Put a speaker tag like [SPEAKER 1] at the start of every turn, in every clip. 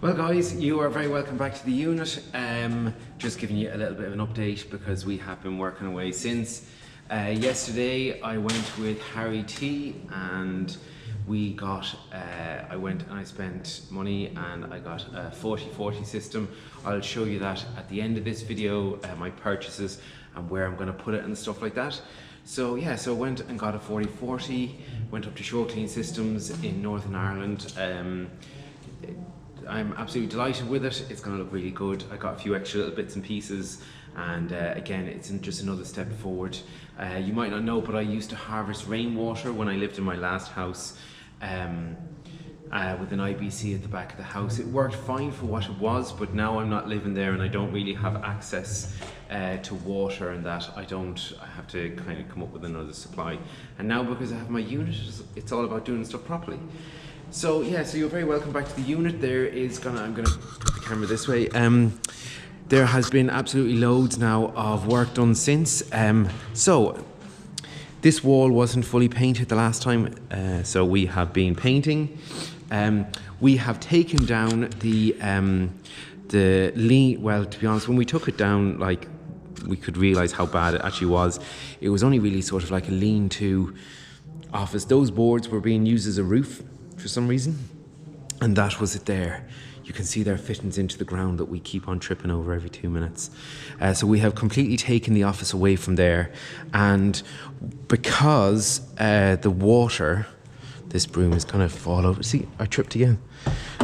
[SPEAKER 1] Well guys, you are very welcome back to the unit. Just giving you a little bit of an update because we have been working away since. Yesterday I went with Harry T and we got, I went and I spent money and I got a 40/40 system. I'll show you that at the end of this video, my purchases and where I'm going to put it and stuff like that. So yeah, so I went and got a 40/40, went up to Shore Clean Systems in Northern Ireland. I'm absolutely delighted with it. It's going to look really good. I got a few extra little bits and pieces, and again, it's just another step forward. You might not know, but I used to harvest rainwater when I lived in my last house with an IBC at the back of the house. It worked fine for what it was, but now I'm not living there and I don't really have access to water and that. I have to kind of come up with another supply. And now because I have my unit, it's all about doing stuff properly. So yeah, so you're very welcome back to the unit. I'm gonna put the camera this way. There has been absolutely loads now of work done since. So this wall wasn't fully painted the last time, so we have been painting. We have taken down the lean. Well, to be honest, when we took it down, like, we could realise how bad it actually was. It was only really sort of like a lean-to office. Those boards were being used as a roof for some reason, and that was it there. You can see their fittings into the ground that we keep on tripping over every 2 minutes. So we have completely taken the office away from there, and because the water, this broom is gonna fall over. See, I tripped again.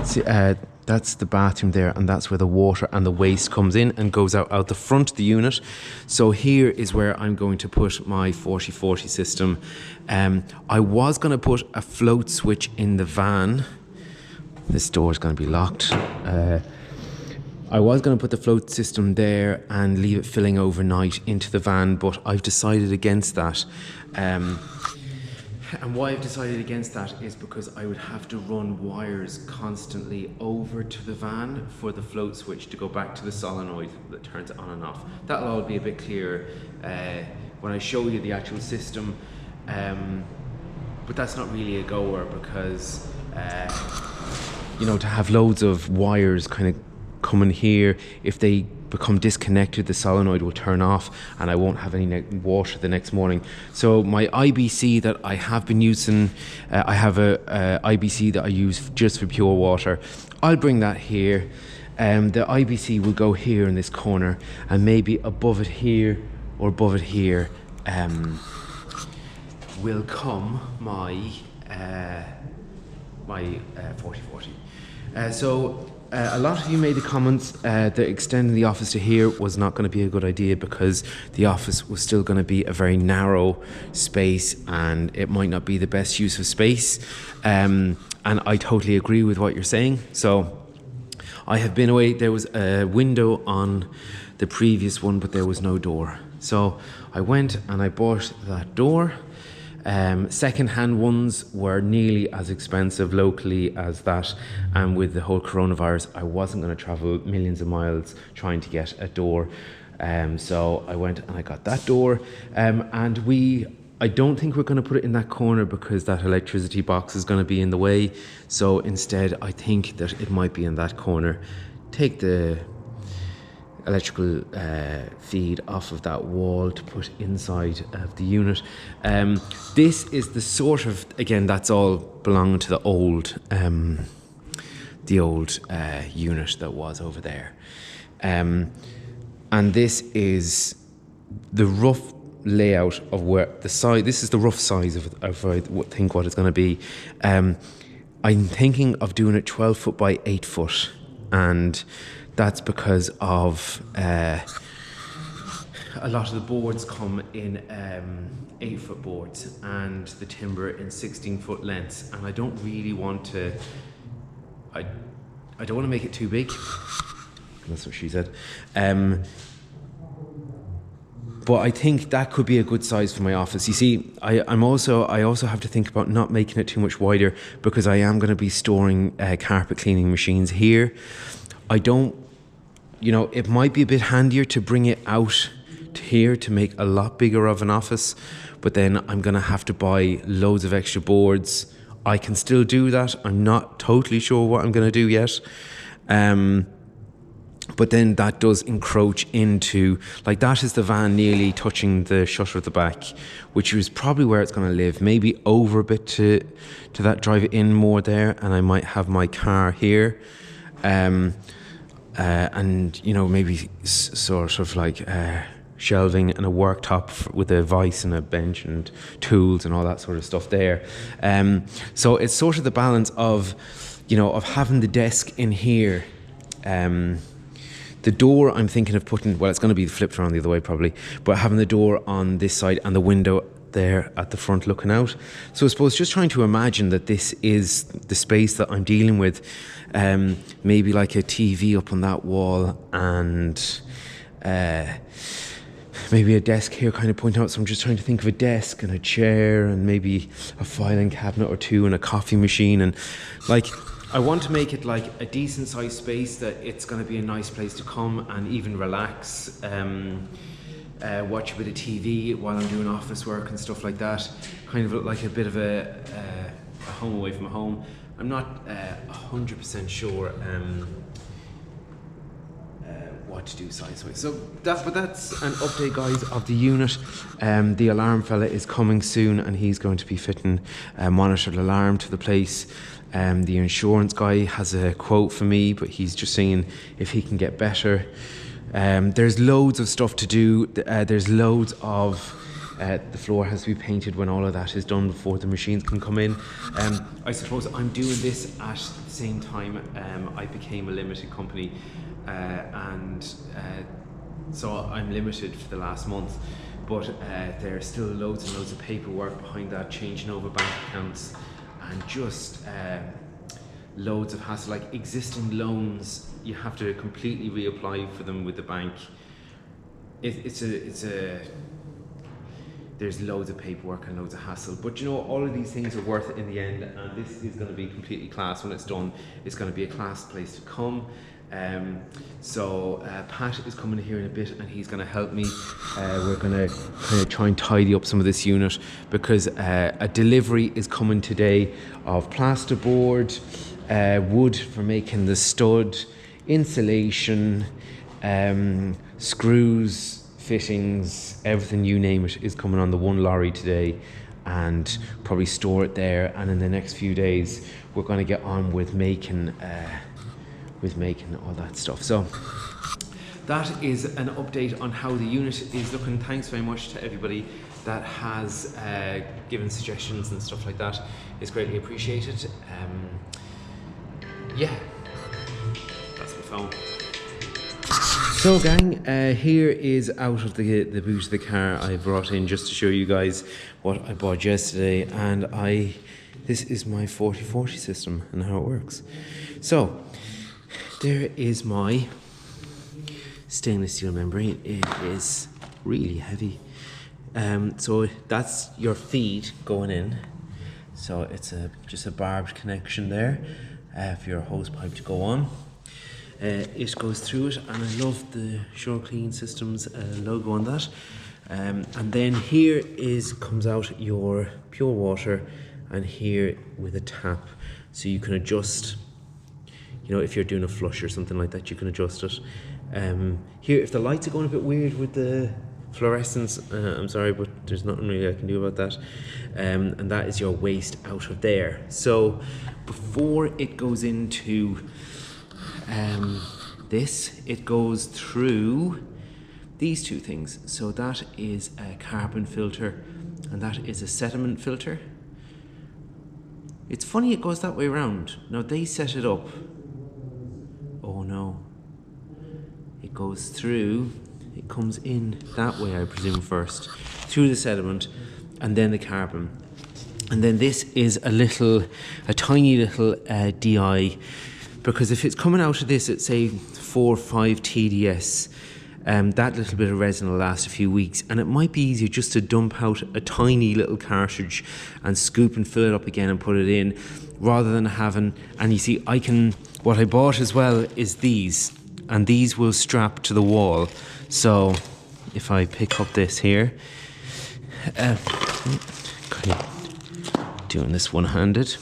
[SPEAKER 1] See, that's the bathroom there, and that's where the water and the waste comes in and goes out the front of the unit. So here is where I'm going to put my 40/40 system. I was going to put a float switch in the van. This door is going to be locked. I was going to put the float system there and leave it filling overnight into the van, but I've decided against that. And why I've decided against that is because I would have to run wires constantly over to the van for the float switch to go back to the solenoid that turns it on and off. That'll all be a bit clearer when I show you the actual system. But that's not really a goer because, you know, to have loads of wires kind of coming here, if they become disconnected, the solenoid will turn off and I won't have any water the next morning. So my IBC that I have been using, I have a IBC that I use just for pure water. I'll bring that here. The IBC will go here in this corner, and maybe above it here or above it here will come my 40/40. A lot of you made the comments that extending the office to here was not going to be a good idea because the office was still going to be a very narrow space and it might not be the best use of space. And I totally agree with what you're saying. So I have been away. There was a window on the previous one, but there was no door. So I went and I bought that door. Second-hand ones were nearly as expensive locally as that, and with the whole coronavirus I wasn't going to travel millions of miles trying to get a door, so I went and I got that door, and I don't think we're going to put it in that corner because that electricity box is going to be in the way. So instead I think that it might be in that corner. Take the electrical feed off of that wall to put inside of the unit. This is the sort of, again, that's all belonging to the old unit that was over there, and this is the rough layout of where the side. This is the rough size of I think what it's going to be. I'm thinking of doing it 12 foot by 8 foot, and that's because of a lot of the boards come in 8-foot boards and the timber in 16-foot lengths, and I don't really want to. I don't want to make it too big. That's what she said. But I think that could be a good size for my office. You see, I also have to think about not making it too much wider because I am going to be storing carpet cleaning machines here. I don't, you know, it might be a bit handier to bring it out to here to make a lot bigger of an office, but then I'm going to have to buy loads of extra boards. I can still do that. I'm not totally sure what I'm going to do yet. But then that does encroach into, like, that is the van nearly touching the shutter at the back, which is probably where it's going to live. Maybe over a bit to that, drive it in more there, and I might have my car here. And, you know, maybe sort of like shelving and a worktop with a vise and a bench and tools and all that sort of stuff there. So it's sort of the balance of, you know, of having the desk in here. The door I'm thinking of putting, well, it's going to be flipped around the other way probably, but having the door on this side and the window there at the front looking out. So I suppose just trying to imagine that this is the space that I'm dealing with. Maybe like a TV up on that wall, and maybe a desk here kind of pointing out. So I'm just trying to think of a desk and a chair and maybe a filing cabinet or two and a coffee machine, and like, I want to make it like a decent sized space that it's going to be a nice place to come and even relax, watch a bit of TV while I'm doing office work and stuff like that. Kind of like a bit of a home away from home. I'm not 100% sure what to do size-wise. So that's an update, guys, of the unit. The alarm fella is coming soon, and he's going to be fitting a monitored alarm to the place. The insurance guy has a quote for me, but he's just seeing if he can get better. There's loads of stuff to do. There's loads of the floor has to be painted when all of that is done before the machines can come in. I suppose I'm doing this at the same time I became a limited company, and so I'm limited for the last month, but there's still loads and loads of paperwork behind that, changing over bank accounts, and just loads of hassle. Like existing loans, you have to completely reapply for them with the bank. There's loads of paperwork and loads of hassle, but you know, all of these things are worth it in the end, and this is going to be completely class when it's done. It's going to be a class place to come. So Pat is coming here in a bit, and he's going to help me. We're going to kind of try and tidy up some of this unit, because a delivery is coming today of plasterboard, wood for making the stud, insulation, screws, fittings, everything you name it is coming on the one lorry today, and probably store it there. And in the next few days we're going to get on with making all that stuff. So that is an update on how the unit is looking. Thanks very much to everybody that has given suggestions and stuff like that. It's greatly appreciated. Yeah, that's my phone. So gang, here is out of the boot of the car I brought in just to show you guys what I bought yesterday, and this is my 40/40 system and how it works. So there is my stainless steel membrane. It is really heavy. So that's your feed going in. So it's just a barbed connection there for your hose pipe to go on. It goes through it, and I love the Sure Clean Systems logo on that. And then here comes out your pure water, and here with a tap, so you can adjust. You know, if you're doing a flush or something like that, you can adjust it. Here, if the lights are going a bit weird with the fluorescence, I'm sorry, but there's nothing really I can do about that. And that is your waste out of there. So before it goes into this, it goes through these two things. So that is a carbon filter, and that is a sediment filter. It's funny it goes that way around. Now they set it up. Oh no. It goes through, it comes in that way, I presume, first, through the sediment, and then the carbon. And then this is a tiny little DI, because if it's coming out of this at say 4 or 5 TDS, that little bit of resin will last a few weeks, and it might be easier just to dump out a tiny little cartridge and scoop and fill it up again and put it in, rather than having, and you see, what I bought as well is these, and these will strap to the wall. So if I pick up this here, kind of doing this one-handed,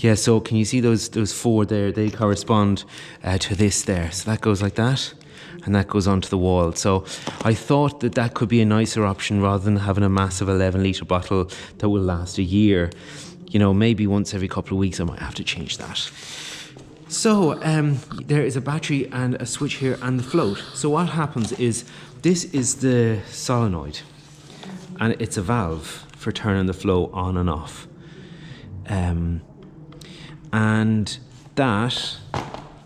[SPEAKER 1] Yeah, so can you see those four there? They correspond to this there. So that goes like that, and that goes onto the wall. So I thought that could be a nicer option rather than having a massive 11-litre bottle that will last a year. You know, maybe once every couple of weeks I might have to change that. So there is a battery and a switch here and the float. So what happens is, this is the solenoid, and it's a valve for turning the flow on and off. And that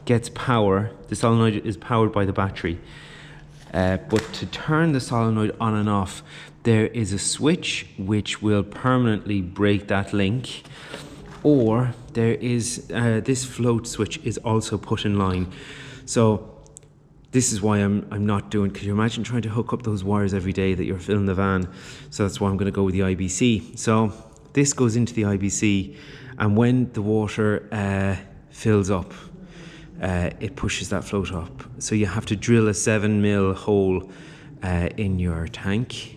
[SPEAKER 1] gets power. The solenoid is powered by the battery. But to turn the solenoid on and off, there is a switch which will permanently break that link, or there is this float switch is also put in line. So this is why I'm not doing, could you imagine trying to hook up those wires every day that you're filling the van? So that's why I'm going to go with the IBC. So this goes into the IBC, and when the water fills up, it pushes that float up. So you have to drill a 7mm hole in your tank.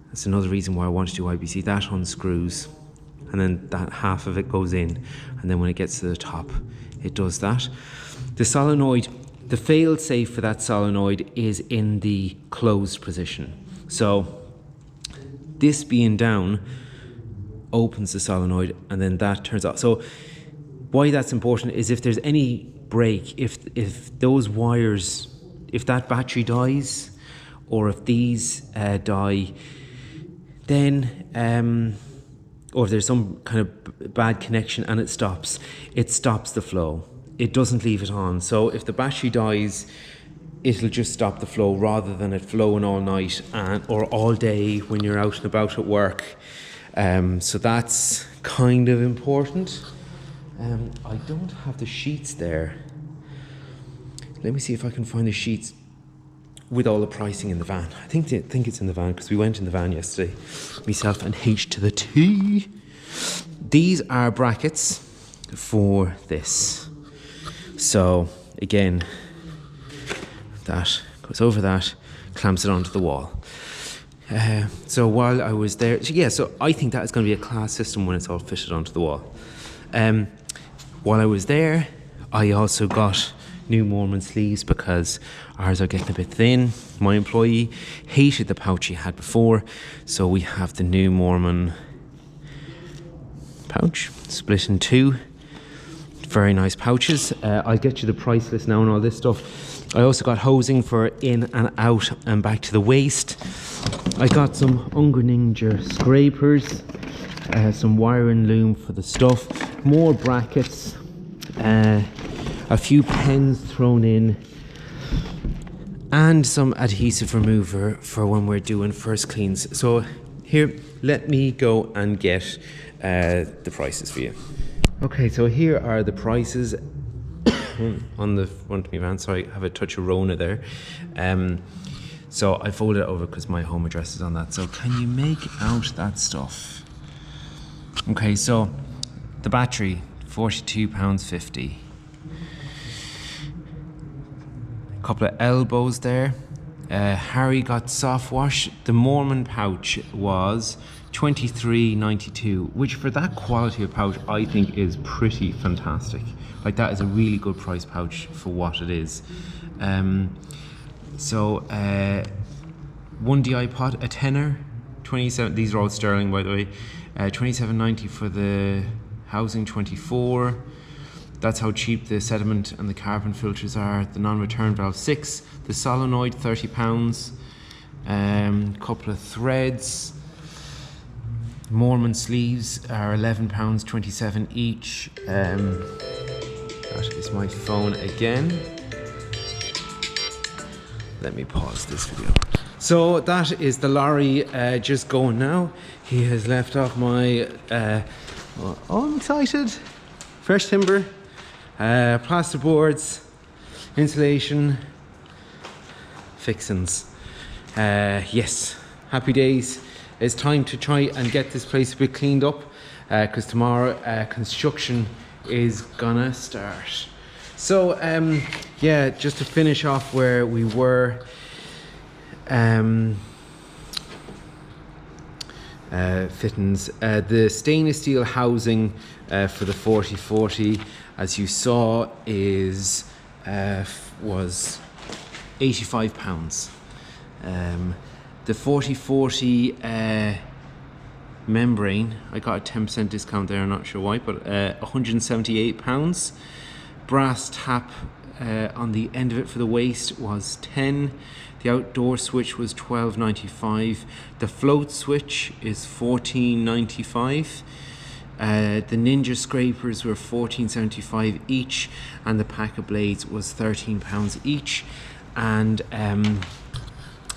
[SPEAKER 1] That's another reason why I want to do IBC. That unscrews, and then that half of it goes in, and then when it gets to the top, it does that. The solenoid, the fail-safe for that solenoid is in the closed position. So this being down opens the solenoid, and then that turns off. So why that's important is if there's any break, if those wires, if that battery dies, or if these die, then or if there's some kind of bad connection and it stops the flow. It doesn't leave it on. So if the battery dies, it'll just stop the flow rather than it flowing all night or all day when you're out and about at work. So that's kind of important. I don't have the sheets there. Let me see if I can find the sheets with all the pricing in the van. I think it's in the van, because we went in the van yesterday, myself and H to the T. These are brackets for this. So again, that goes over that, clamps it onto the wall. So while I was there, so I think that is going to be a class system when it's all fitted onto the wall. While I was there, I also got new Mormon sleeves because ours are getting a bit thin. My employee hated the pouch he had before, so we have the new Mormon pouch split in two. Very nice pouches. I'll get you the price list now and all this stuff. I also got hosing for in and out and back to the waist. I got some Unger Ninja scrapers, some wiring loom for the stuff, more brackets, a few pens thrown in, and some adhesive remover for when we're doing first cleans. So here, let me go and get the prices for you. Okay, so here are the prices on the front of my van. Sorry, I have a touch of Rona there. So I folded it over because my home address is on that. So can you make out that stuff? Okay, so the battery, £42.50. A couple of elbows there. Harry got soft wash. The Mormon pouch was $23.92, which for that quality of pouch I think is pretty fantastic. Like, that is a really good price pouch for what it is. One DI pot, a tenner, 27. These are all sterling, by the way. 27.90 for the housing, 24. That's how cheap the sediment and the carbon filters are. The non-return valve, 6. The solenoid, £30. Couple of threads. Mormon sleeves are £11.27 each. That is my phone again. Let me pause this video. So that is the lorry just going now. He has left off my, oh, I'm excited. Fresh timber, plasterboards, insulation, fixings. Yes, happy days. It's time to try and get this place a bit cleaned up, because tomorrow construction is gonna start. So yeah, just to finish off where we were, fittings, the stainless steel housing for the 4040, as you saw, was £85. The 4040 membrane, I got a 10% discount there, I'm not sure why, but £178. Brass tap on the end of it for the waist was 10. The outdoor switch was £12.95. The float switch is £14.95. The Ninja scrapers were £14.75 each, and the pack of blades was £13 each. And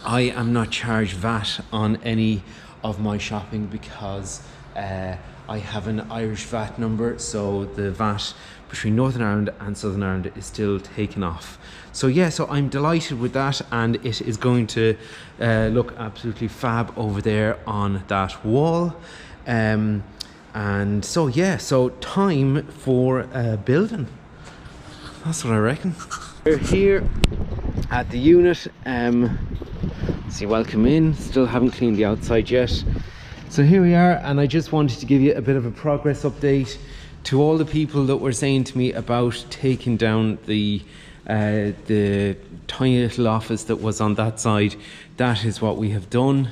[SPEAKER 1] I am not charged VAT on any of my shopping because I have an Irish VAT number, so the VAT between Northern Ireland and Southern Ireland is still taken off. So yeah, so I'm delighted with that, and it is going to look absolutely fab over there on that wall. And so yeah, so time for building. That's what I reckon. We're here at the unit. So welcome in. Still haven't cleaned the outside yet. So here we are, and I just wanted to give you a bit of a progress update to all the people that were saying to me about taking down the tiny little office that was on that side. That is what we have done.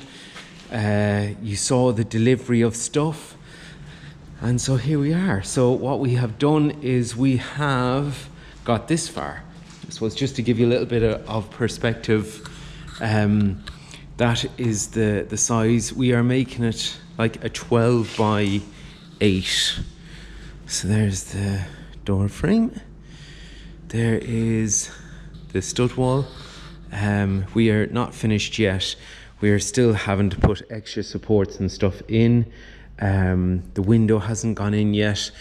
[SPEAKER 1] You saw the delivery of stuff, and so here we are. So what we have done is we have got this far. This was just to give you a little bit of perspective. That is the size. We are making it like a 12 by 8. So there's the door frame. There is the stud wall. We are not finished yet. We are still having to put extra supports and stuff in. The window hasn't gone in yet.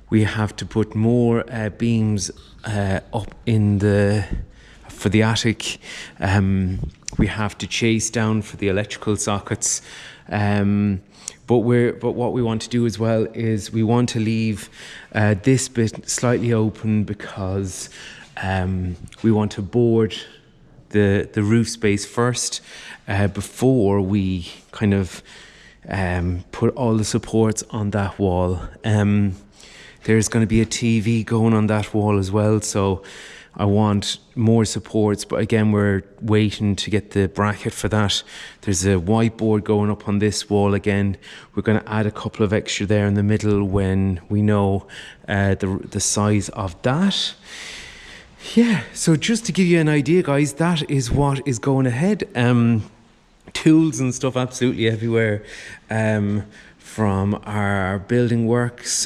[SPEAKER 1] We have to put more beams up in for the attic. We have to chase down for the electrical sockets. But what we want to do as well is we want to leave this bit slightly open because we want to board the roof space first before we kind of put all the supports on that wall. There's going to be a TV going on that wall as well, so I want more supports, but again, we're waiting to get the bracket for that. There's a whiteboard going up on this wall again. We're going to add a couple of extra there in the middle when we know the size of that. Yeah, so just to give you an idea, guys, that is what is going ahead. Tools and stuff absolutely everywhere. From our building works,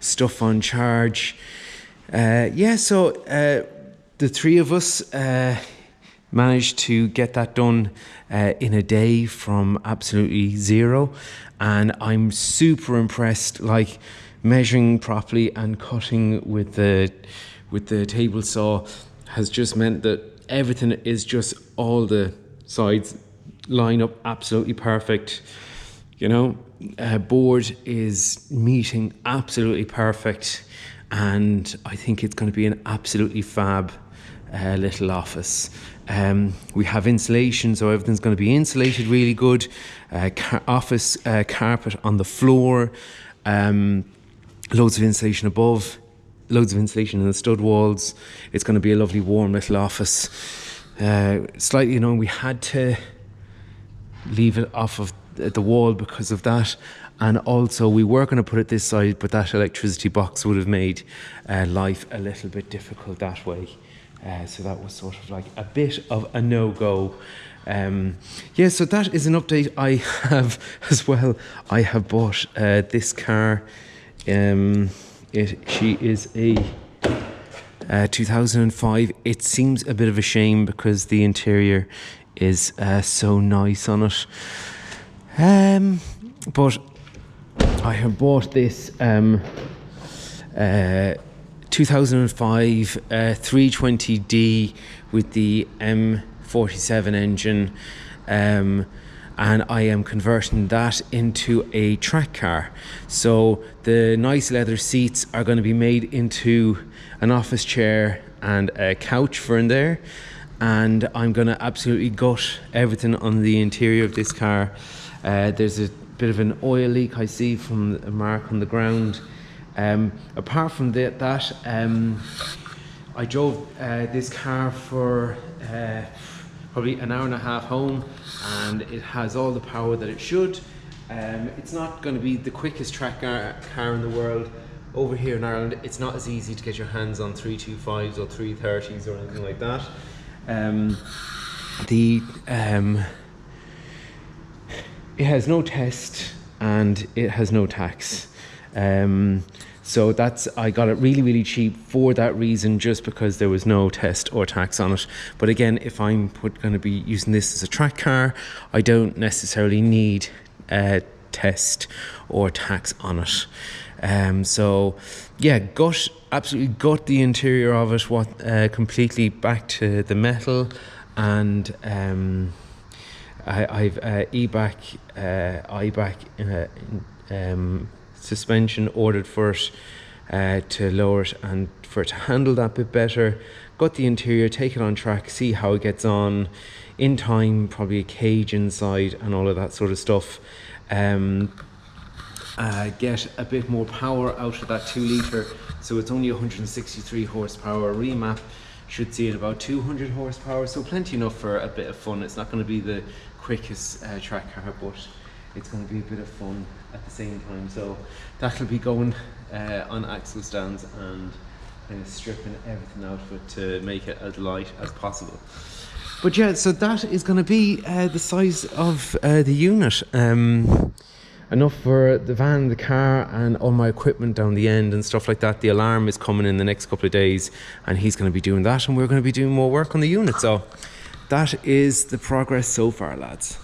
[SPEAKER 1] stuff on charge. So the three of us managed to get that done in a day from absolutely zero, and I'm super impressed. Like, measuring properly and cutting with the table saw has just meant that everything is just, all the sides line up absolutely perfect. You know, board is meeting absolutely perfect, and I think it's going to be an absolutely fab little office. We have insulation, so everything's going to be insulated really good. Office carpet on the floor, loads of insulation above, loads of insulation in the stud walls. It's going to be a lovely warm little office. Slightly annoying, we had to leave it off of the wall because of that, and also we were going to put it this side, but that electricity box would have made life a little bit difficult that way, so that was sort of like a bit of a no-go. So that is an update I have as well. I have bought this car. She is a 2005. It seems a bit of a shame because the interior is so nice on it. But I have bought this 2005 320D with the M47 engine, and I am converting that into a track car. So the nice leather seats are going to be made into an office chair and a couch for in there, and I'm going to absolutely gut everything on the interior of this car. There's a bit of an oil leak I see from a mark on the ground. Apart from that, I drove this car for probably an hour and a half home, and it has all the power that it should. It's not going to be the quickest track car in the world. Over here in Ireland, it's not as easy to get your hands on 325s or 330s or anything like that. It has no test and it has no tax. So I got it really, really cheap for that reason, just because there was no test or tax on it. But again, if I'm going to be using this as a track car, I don't necessarily need a test or tax on it. So yeah, absolutely gut the interior of it, completely back to the metal, and I've IBAC suspension ordered for it, to lower it and for it to handle that bit better. Got the interior, take it on track, see how it gets on in time, probably a cage inside and all of that sort of stuff. Get a bit more power out of that 2 litre, so it's only 163 horsepower. Remap should see it about 200 horsepower, so plenty enough for a bit of fun. It's not going to be the quickest track car, but it's going to be a bit of fun at the same time. So that'll be going on axle stands and kind of stripping everything out of it to make it as light as possible. But yeah, so that is going to be the size of the unit. Enough for the van, the car, and all my equipment down the end and stuff like that. The alarm is coming in the next couple of days, and he's going to be doing that, and we're going to be doing more work on the unit. So that is the progress so far, lads.